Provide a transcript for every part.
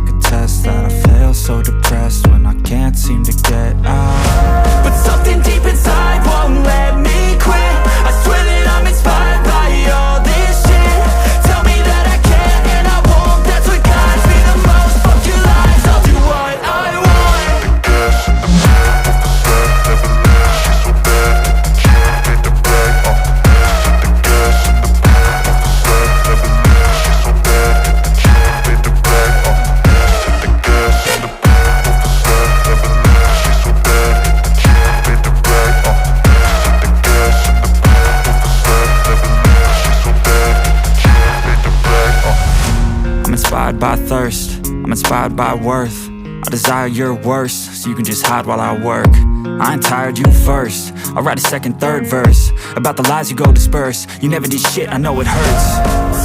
could test that. I feel so depressed when I can't seem to get out. But something deep inside won't let me quit. I swear that I'm inspired by all this shit. Tell me that I can't and I won't. That's what guides me the most. Fuck your lies, I'll do what I want. I'm inspired by thirst, I'm inspired by worth. I desire your worst, so you can just hide while I work. I ain't tired, you first. I'll write a second, third verse about the lies you go disperse. You never did shit, I know it hurts.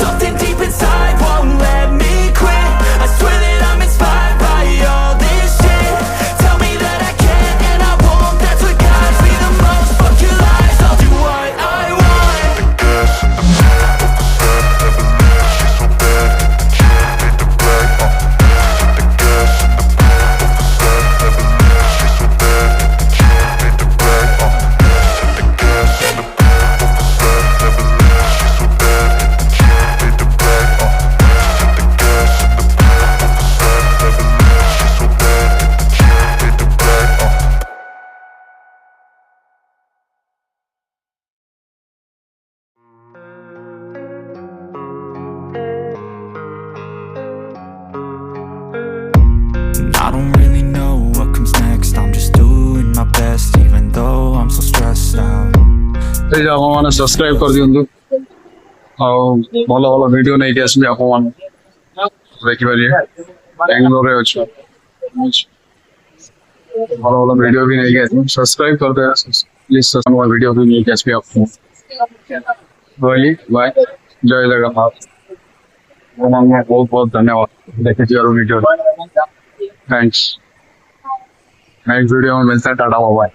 Something deep inside won't let me quit. I swear that I'm inspired by all this shit. Tell me that I can't and I won't. That's what guides me the most. Fuck your lies, I'll do what I want. I don't really know what comes next. I'm just doing my best even though I'm so stressed out. Please आप हमारा subscribe कर दियंतु ଆଉ ଭଲ ଭଲ video ନେଇକି ଆସିବି ଆପଣମାନେ ଦେଖିପାରିବେ। ବାଙ୍ଗାଲୋରରେ ଅଛୁ, ଭଲ ଭଲ ଭିଡ଼ିଓ ବି ନେଇକି ଆସିବି। ସବସ୍କ୍ରାଇବ କରିଦେବେ ପ୍ଲିଜ। ନୂଆ ଭିଡ଼ିଓ ବି ନେଇକି ଆସିବି ଆପଣଙ୍କୁ। ରହିଲି, ବାଏ, ଜୟ ଜଗନ୍ନାଥ। ଆପଣମାନଙ୍କୁ ବହୁତ ବହୁତ ଧନ୍ୟବାଦ ଦେଖିଥିବାରୁ ଭିଡ଼ିଓ। थैंक्स। नेक्स्ट वीडियो में मिलते हैं। Tata bye.